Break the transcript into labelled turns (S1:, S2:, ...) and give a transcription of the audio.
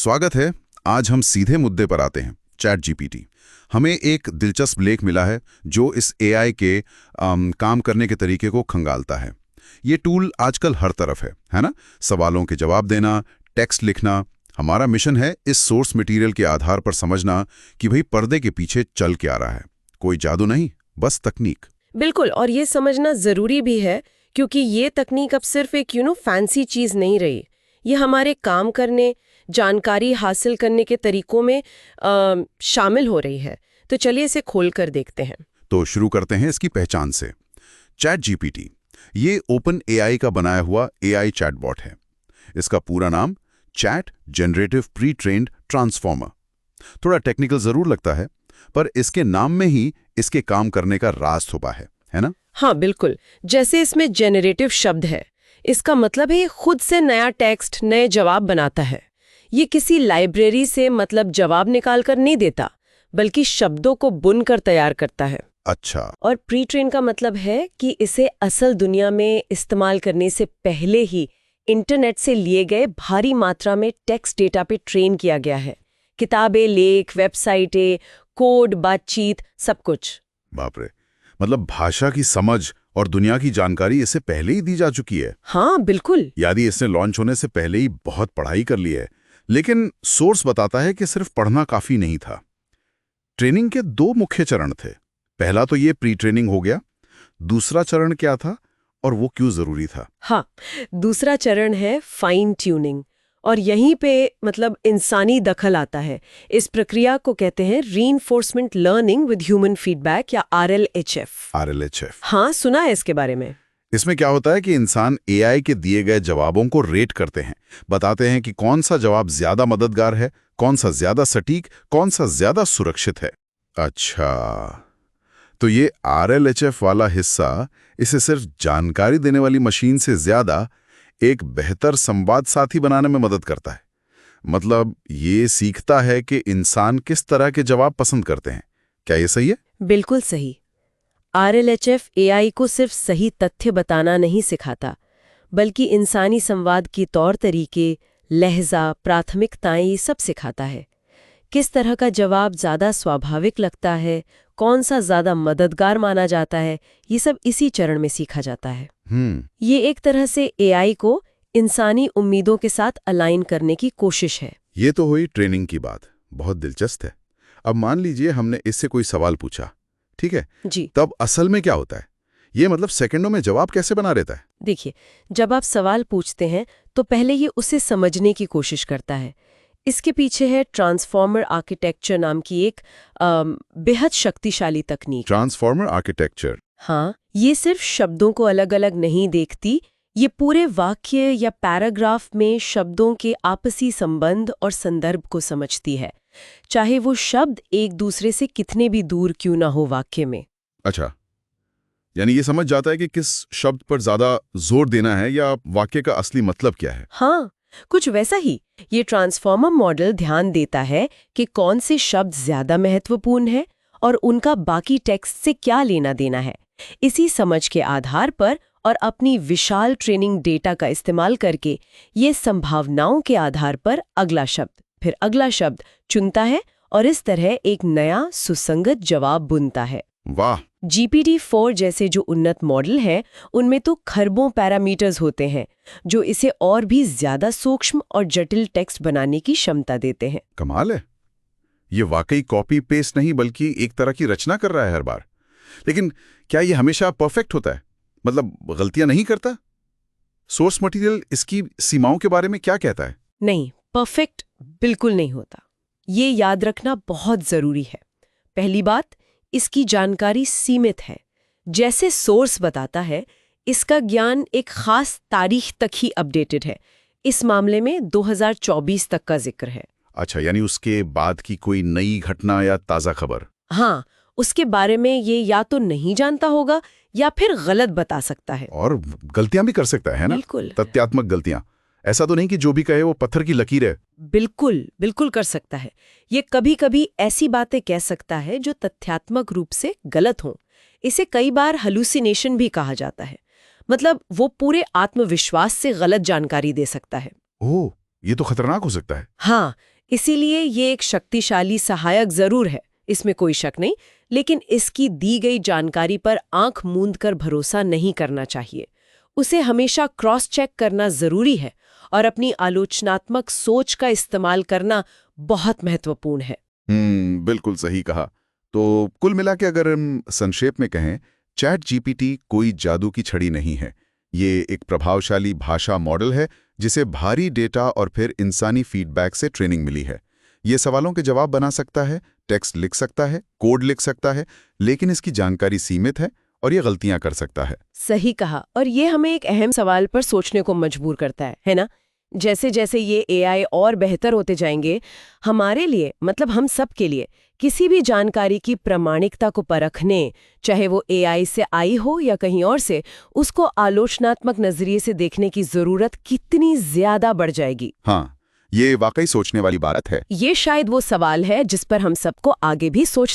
S1: स्वागत है। आज हम सीधे मुद्दे पर आते हैं, चैट जीपीटी। हमें एक दिलचस्प लेख मिला है जो इस एआई के काम करने के तरीके को खंगालता है। ये टूल आजकल हर तरफ है ना? सवालों के जवाब देना, टेक्स्ट लिखना। हमारा मिशन है इस सोर्स मटेरियल के आधार पर समझना कि भाई पर्दे के पीछे चल क्या रहा है। कोई जादू नहीं, बस तकनीक।
S2: बिल्कुल, और ये समझना जरूरी भी है क्योंकि ये तकनीक अब सिर्फ एक फैंसी चीज नहीं रही। ये हमारे काम करने, जानकारी हासिल करने के तरीकों में शामिल हो रही है। तो चलिए इसे खोल कर देखते हैं।
S1: तो शुरू करते हैं इसकी पहचान से। चैट जीपीटी ये ओपन एआई का बनाया हुआ एआई चैटबॉट है। इसका पूरा नाम chat generative pre trained transformer. थोड़ा टेक्निकल जरूर लगता है, पर इसके नाम में ही इसके काम करने का राज छुपा है ना?
S2: हाँ बिल्कुल, जैसे इसमें जेनरेटिव शब्द है, इसका मतलब है ये खुद से नया टेक्स्ट, नए जवाब बनाता है। ये किसी लाइब्रेरी से जवाब निकाल कर नहीं देता, बल्कि शब्दों को बुनकर तैयार करता है।
S1: अच्छा।
S2: और प्री ट्रेन का मतलब है कि इसे असल दुनिया में इस्तेमाल करने से पहले ही इंटरनेट से लिए गए भारी मात्रा में टेक्स्ट डेटा पे ट्रेन किया गया है। किताबें, लेख, वेबसाइटें, कोड, बातचीत, सब कुछ।
S1: बाप रे, मतलब भाषा की समझ और दुनिया की जानकारी इससे पहले ही दी जा चुकी है।
S2: हाँ बिल्कुल।
S1: यानी इसने लॉन्च होने से पहले ही बहुत पढ़ाई कर ली है। लेकिन सोर्स बताता है कि सिर्फ पढ़ना काफी नहीं था। ट्रेनिंग के दो मुख्य चरण थे। पहला तो ये प्री ट्रेनिंग हो गया। दूसरा चरण क्या था और वो क्यों जरूरी था?
S2: हाँ, दूसरा चरण है फाइन ट्यूनिंग, और यहीं पे इंसानी दखल आता है। इस प्रक्रिया को कहते हैं reinforcement learning with human feedback या RLHF।
S1: RLHF।
S2: हाँ, सुना है इसके बारे में।
S1: इसमें क्या होता है कि इंसान एआई के दिए गए जवाबों को रेट करते हैं, बताते हैं कि कौन सा जवाब ज्यादा मददगार है, कौन सा ज्यादा सटीक, कौन सा ज्यादा सुरक्षित है। अच्छा, तो ये RLHF वाला हिस्सा इसे सिर्फ जानकारी देने वाली मशीन से ज्यादा एक बेहतर संवाद साथी बनाने में मदद करता है। मतलब ये सीखता है कि इंसान किस तरह के जवाब पसंद करते हैं। क्या ये सही है?
S2: बिल्कुल सही। RLHF AI को सिर्फ सही तथ्य बताना नहीं सिखाता, बल्कि इंसानी संवाद के तौर तरीके, लहजा, प्राथमिकताएं ये सब सिखाता है। किस तरह का जवाब ज़्यादा स्वाभाविक लगता है, कौन सा ज़्यादा मददगार माना जाता है, ये सब इसी चरण में सीखा जाता है। ये एक तरह से AI को इंसानी उम्मीदों के साथ अलाइन करने की कोशिश है।
S1: ये तो हुई ट्रेनिंग की बात, बहुत दिलचस्प है। अब मान लीजिए हमने इससे कोई सवाल पूछा, ठीक है
S2: जी।
S1: तब असल में क्या होता है? ये सेकंडों में जवाब कैसे बना रहता है?
S2: देखिए, जब आप सवाल पूछते हैं तो पहले ये उसे समझने की कोशिश करता है। इसके पीछे है ट्रांसफॉर्मर आर्किटेक्चर नाम की एक बेहद शक्तिशाली तकनीक।
S1: Transformer architecture?
S2: हाँ, ये सिर्फ शब्दों को अलग अलग नहीं देखती, ये पूरे वाक्य या पैराग्राफ में शब्दों के आपसी संबंध और संदर्भ को समझती है, चाहे वो शब्द एक दूसरे से कितने भी दूर क्यों ना हो वाक्य में।
S1: अच्छा, यानी ये समझ जाता है कि किस शब्द पर ज्यादा जोर देना है या वाक्य का असली मतलब क्या है।
S2: हाँ, कुछ वैसा ही ये ट्रांसफॉर्मर मॉडल ध्यान देता है कि कौन से शब्द ज्यादा महत्वपूर्ण है और उनका बाकी टेक्स्ट से क्या लेना देना है। इसी समझ के आधार पर और अपनी विशाल ट्रेनिंग डेटा का इस्तेमाल करके ये संभावनाओं के आधार पर अगला शब्द, फिर अगला शब्द चुनता है और इस तरह एक नया सुसंगत जवाब बुनता है।
S1: वाह!
S2: GPT-4 जैसे जो उन्नत मॉडल हैं, उनमें तो खरबों पैरामीटर्स होते हैं जो इसे और भी ज्यादा सूक्ष्म और जटिल टेक्स्ट बनाने की क्षमता देते हैं।
S1: कमाल है। ये वाकई कॉपी पेस्ट नहीं बल्कि एक तरह की रचना कर रहा है हर बार। लेकिन क्या ये हमेशा परफेक्ट होता है? गलतियां नहीं करता? सोर्स मटेरियल इसकी सीमाओं के बारे में क्या कहता है?
S2: नहीं, परफेक्ट बिल्कुल नहीं होता। ये याद रखना बहुत जरूरी है। पहली बात, इसकी जानकारी सीमित है। जैसे सोर्स बताता है, इसका ज्ञान एक खास तारीख तक ही अपडेटेड है। इस मामले में 2024 तक का जिक्र है।
S1: अच्छा, यानी उसके बाद की कोई नई घटना या ताज़ा खबर?
S2: हाँ, उसके बारे में ये या तो नहीं जानता होगा या फिर गलत बता सकता है।
S1: और गलतियां भी कर सकता है ना?
S2: बिल्कुल।
S1: तथ्यात्मक गलतियां। ऐसा तो नहीं कि जो भी कहे वो पत्थर की लकीर है।
S2: बिल्कुल बिल्कुल कर सकता है। ये कभी कभी ऐसी बातें कह सकता है जो तथ्यात्मक रूप से गलत हों। इसे कई बार हेलुसिनेशन भी कहा जाता है। वो पूरे आत्मविश्वास से गलत जानकारी दे सकता है।
S1: ओह, ये तो खतरनाक हो सकता है।
S2: हाँ, इसीलिए ये एक शक्तिशाली सहायक जरूर है, इसमें कोई शक नहीं, लेकिन इसकी दी गई जानकारी पर आंख मूंद कर भरोसा नहीं करना चाहिए। उसे हमेशा क्रॉस चेक करना जरूरी है और अपनी आलोचनात्मक सोच का इस्तेमाल करना बहुत महत्वपूर्ण है।
S1: बिल्कुल सही कहा। तो कुल मिला के अगर हम संक्षेप में कहें, चैट जीपीटी कोई जादू की छड़ी नहीं है। ये एक प्रभावशाली भाषा मॉडल है जिसे भारी डेटा और फिर इंसानी फीडबैक से ट्रेनिंग मिली है। ये सवालों के जवाब बना सकता है, टेक्स्ट लिख सकता है, कोड लिख सकता है, लेकिन इसकी जानकारी सीमित है और ये गलतियां कर सकता है।
S2: सही कहा, और ये हमें एक अहम सवाल पर सोचने को मजबूर करता है ना? जैसे जैसे ये एआई और बेहतर होते जाएंगे, हमारे लिए, मतलब हम सब के लिए, किसी भी जानकारी की प्रामाणिकता को परखने, चाहे वो एआई से आई हो या कहीं और से, उसको आलोचनात्मक नजरिए से देखने की जरूरत कितनी ज्यादा बढ़ जाएगी।
S1: हाँ, ये वाकई सोचने वाली बात है।
S2: ये शायद वो सवाल है जिस पर हम सबको आगे भी सोचते